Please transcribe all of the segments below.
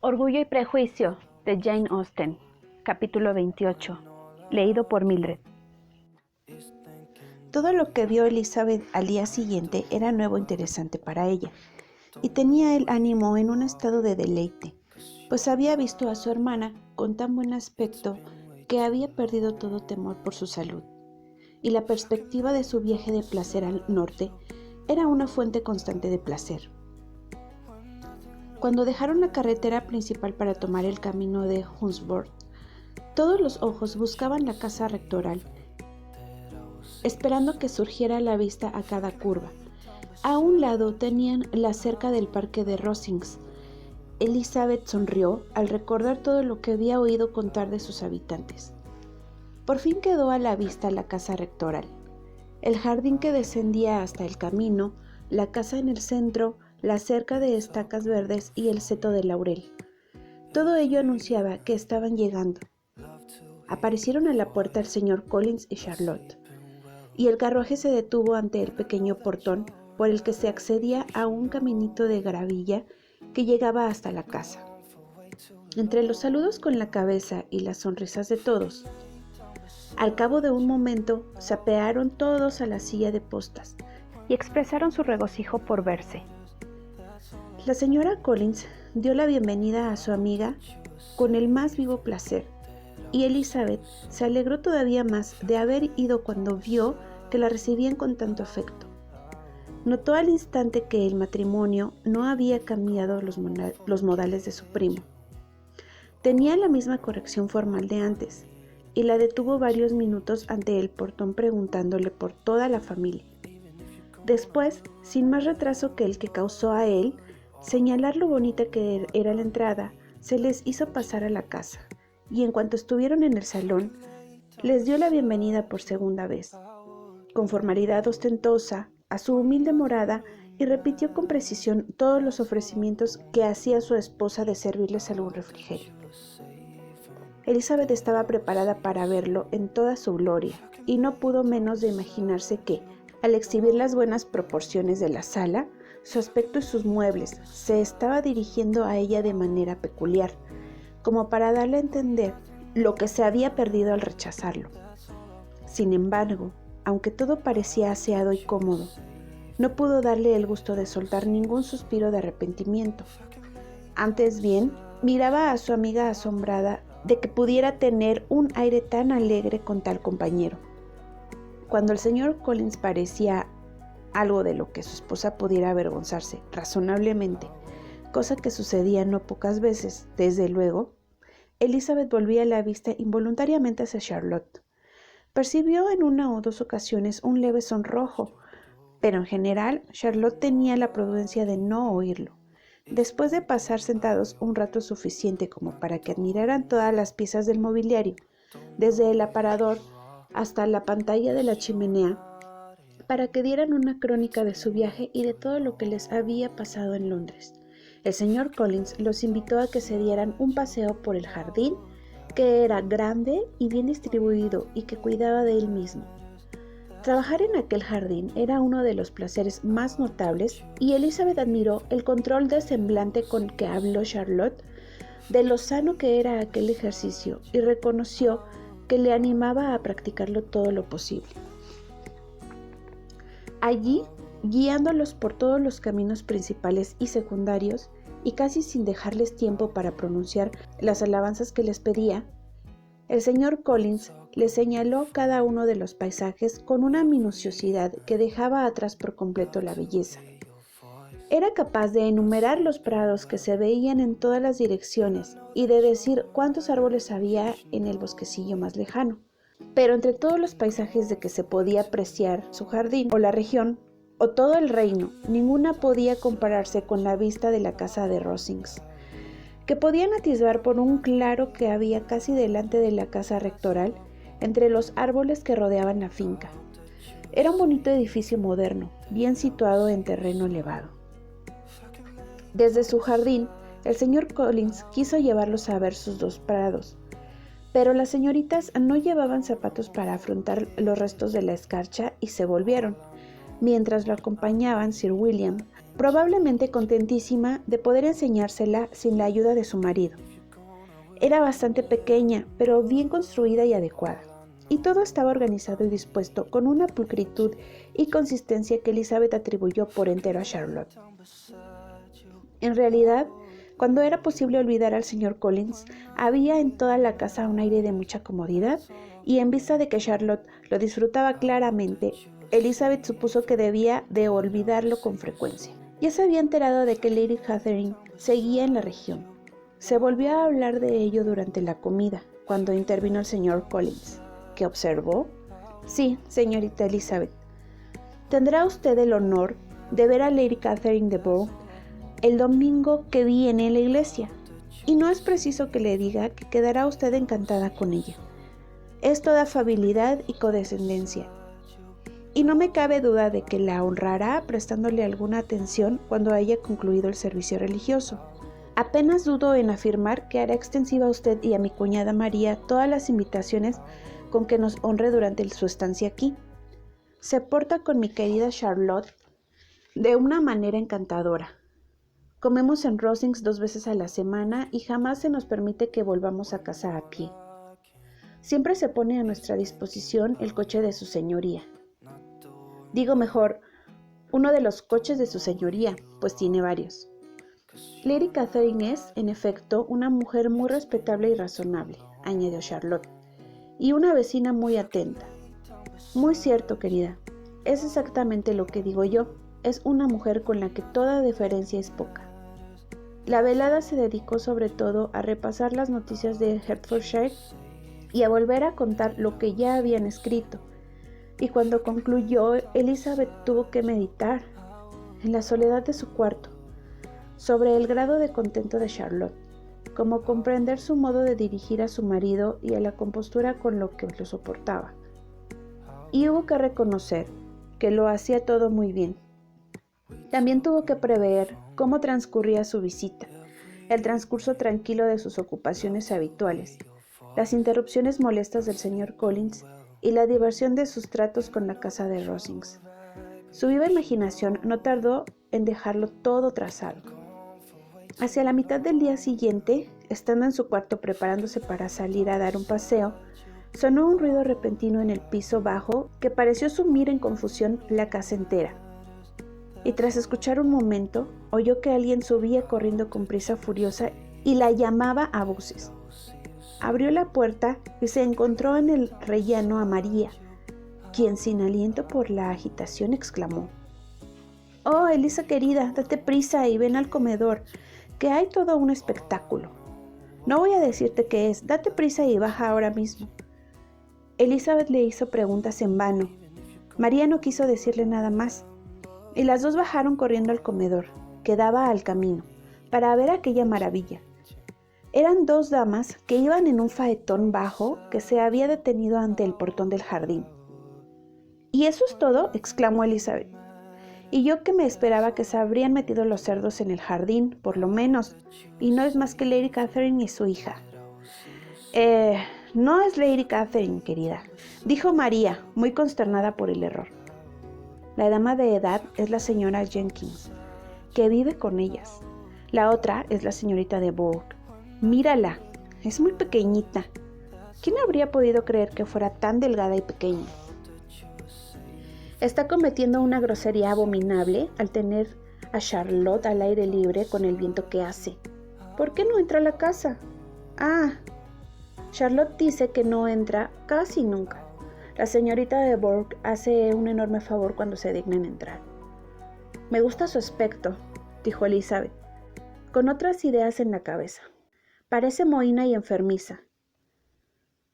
Orgullo y Prejuicio, de Jane Austen, capítulo 28, leído por Mildred. Todo lo que vio Elizabeth al día siguiente era nuevo e interesante para ella, y tenía el ánimo en un estado de deleite, pues había visto a su hermana con tan buen aspecto que había perdido todo temor por su salud, y la perspectiva de su viaje de placer al norte era una fuente constante de placer. Cuando dejaron la carretera principal para tomar el camino de Hunsford, todos los ojos buscaban la casa rectoral, esperando que surgiera a la vista a cada curva. A un lado tenían la cerca del parque de Rosings. Elizabeth sonrió al recordar todo lo que había oído contar de sus habitantes. Por fin quedó a la vista la casa rectoral, el jardín que descendía hasta el camino, la casa en el centro, la cerca de estacas verdes y el seto de laurel. Todo ello anunciaba que estaban llegando. Aparecieron a la puerta el señor Collins y Charlotte, y el carruaje se detuvo ante el pequeño portón por el que se accedía a un caminito de gravilla que llegaba hasta la casa. Entre los saludos con la cabeza y las sonrisas de todos, al cabo de un momento se apearon todos a la silla de postas y expresaron su regocijo por verse. La señora Collins dio la bienvenida a su amiga con el más vivo placer, y Elizabeth se alegró todavía más de haber ido cuando vio que la recibían con tanto afecto. Notó al instante que el matrimonio no había cambiado los modales de su primo. Tenía la misma corrección formal de antes, y la detuvo varios minutos ante el portón preguntándole por toda la familia. Después, sin más retraso que el que causó a él señalar lo bonita que era la entrada, se les hizo pasar a la casa, y en cuanto estuvieron en el salón, les dio la bienvenida por segunda vez, con formalidad ostentosa, a su humilde morada, y repitió con precisión todos los ofrecimientos que hacía su esposa de servirles algún refrigerio. Elizabeth estaba preparada para verlo en toda su gloria, y no pudo menos de imaginarse que, al exhibir las buenas proporciones de la sala, su aspecto y sus muebles, se estaba dirigiendo a ella de manera peculiar, como para darle a entender lo que se había perdido al rechazarlo. Sin embargo, aunque todo parecía aseado y cómodo, no pudo darle el gusto de soltar ningún suspiro de arrepentimiento. Antes bien, miraba a su amiga asombrada de que pudiera tener un aire tan alegre con tal compañero. Cuando el señor Collins parecía algo de lo que su esposa pudiera avergonzarse razonablemente, cosa que sucedía no pocas veces, desde luego, Elizabeth volvía la vista involuntariamente hacia Charlotte. Percibió en una o dos ocasiones un leve sonrojo, pero en general Charlotte tenía la prudencia de no oírlo. Después de pasar sentados un rato suficiente como para que admiraran todas las piezas del mobiliario, desde el aparador hasta la pantalla de la chimenea, para que dieran una crónica de su viaje y de todo lo que les había pasado en Londres, el señor Collins los invitó a que se dieran un paseo por el jardín, que era grande y bien distribuido y que cuidaba de él mismo. Trabajar en aquel jardín era uno de los placeres más notables, y Elizabeth admiró el control de semblante con que habló Charlotte de lo sano que era aquel ejercicio, y reconoció que le animaba a practicarlo todo lo posible. Allí, guiándolos por todos los caminos principales y secundarios, y casi sin dejarles tiempo para pronunciar las alabanzas que les pedía, el señor Collins les señaló cada uno de los paisajes con una minuciosidad que dejaba atrás por completo la belleza. Era capaz de enumerar los prados que se veían en todas las direcciones y de decir cuántos árboles había en el bosquecillo más lejano. Pero entre todos los paisajes de que se podía apreciar su jardín o la región o todo el reino, ninguna podía compararse con la vista de la casa de Rosings, que podían atisbar por un claro que había casi delante de la casa rectoral, entre los árboles que rodeaban la finca. Era un bonito edificio moderno, bien situado en terreno elevado. Desde su jardín, el señor Collins quiso llevarlos a ver sus dos prados, pero las señoritas no llevaban zapatos para afrontar los restos de la escarcha y se volvieron, mientras lo acompañaban Sir William, probablemente contentísima de poder enseñársela sin la ayuda de su marido. Era bastante pequeña, pero bien construida y adecuada, y todo estaba organizado y dispuesto con una pulcritud y consistencia que Elizabeth atribuyó por entero a Charlotte. En realidad, cuando era posible olvidar al señor Collins, había en toda la casa un aire de mucha comodidad, y en vista de que Charlotte lo disfrutaba claramente, Elizabeth supuso que debía de olvidarlo con frecuencia. Ya se había enterado de que Lady Catherine seguía en la región. Se volvió a hablar de ello durante la comida, cuando intervino el señor Collins, que observó: «Sí, señorita Elizabeth, tendrá usted el honor de ver a Lady Catherine de Bourgh el domingo que viene en la iglesia, y no es preciso que le diga que quedará usted encantada con ella. Es toda afabilidad y condescendencia, y no me cabe duda de que la honrará prestándole alguna atención cuando haya concluido el servicio religioso. Apenas dudo en afirmar que hará extensiva a usted y a mi cuñada María todas las invitaciones con que nos honre durante su estancia aquí. Se porta con mi querida Charlotte de una manera encantadora. Comemos en Rosings 2 veces a la semana y jamás se nos permite que volvamos a casa a pie. Siempre se pone a nuestra disposición el coche de su señoría. Digo mejor, uno de los coches de su señoría, pues tiene varios. Lady Catherine es, en efecto, una mujer muy respetable y razonable», añadió Charlotte, «y una vecina muy atenta». «Muy cierto, querida. Es exactamente lo que digo yo. Es una mujer con la que toda deferencia es poca». La velada se dedicó sobre todo a repasar las noticias de Hertfordshire y a volver a contar lo que ya habían escrito, y cuando concluyó, Elizabeth tuvo que meditar, en la soledad de su cuarto, sobre el grado de contento de Charlotte, como comprender su modo de dirigir a su marido y a la compostura con lo que lo soportaba. Y hubo que reconocer que lo hacía todo muy bien. También tuvo que prever cómo transcurría su visita, el transcurso tranquilo de sus ocupaciones habituales, las interrupciones molestas del señor Collins y la diversión de sus tratos con la casa de Rosings. Su viva imaginación no tardó en dejarlo todo trazado. Hacia la mitad del día siguiente, estando en su cuarto preparándose para salir a dar un paseo, sonó un ruido repentino en el piso bajo que pareció sumir en confusión la casa entera. Y tras escuchar un momento, oyó que alguien subía corriendo con prisa furiosa y la llamaba a voces. Abrió la puerta y se encontró en el rellano a María, quien sin aliento por la agitación exclamó: «Oh, Elisa querida, date prisa y ven al comedor, que hay todo un espectáculo. No voy a decirte qué es, date prisa y baja ahora mismo». Elizabeth le hizo preguntas en vano. María no quiso decirle nada más, y las dos bajaron corriendo al comedor, que daba al camino, para ver aquella maravilla. Eran 2 damas que iban en un faetón bajo que se había detenido ante el portón del jardín. «¿Y eso es todo?», exclamó Elizabeth. «Y yo que me esperaba que se habrían metido los cerdos en el jardín, por lo menos, y no es más que Lady Catherine y su hija». No es Lady Catherine, querida», dijo María, muy consternada por el error. «La dama de edad es la señora Jenkins, que vive con ellas. La otra es la señorita de Bourgh. Mírala, es muy pequeñita. ¿Quién habría podido creer que fuera tan delgada y pequeña? Está cometiendo una grosería abominable al tener a Charlotte al aire libre con el viento que hace. ¿Por qué no entra a la casa? Ah, Charlotte dice que no entra casi nunca. La señorita de Bourgh hace un enorme favor cuando se digna en entrar». «Me gusta su aspecto», dijo Elizabeth, con otras ideas en la cabeza. «Parece mohína y enfermiza».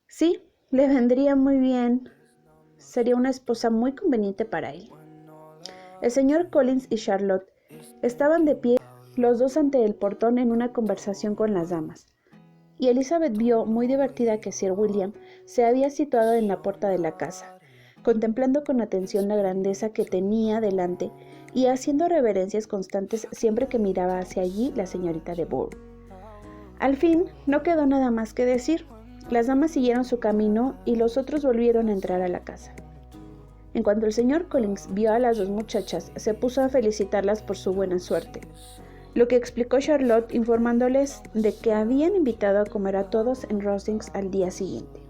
«Sí, le vendría muy bien. Sería una esposa muy conveniente para él». El señor Collins y Charlotte estaban de pie los dos ante el portón en una conversación con las damas, y Elizabeth vio muy divertida que Sir William se había situado en la puerta de la casa, contemplando con atención la grandeza que tenía delante y haciendo reverencias constantes siempre que miraba hacia allí la señorita de Bourgh. Al fin, no quedó nada más que decir. Las damas siguieron su camino y los otros volvieron a entrar a la casa. En cuanto el señor Collins vio a las dos muchachas, se puso a felicitarlas por su buena suerte, lo que explicó Charlotte informándoles de que habían invitado a comer a todos en Rosings al día siguiente.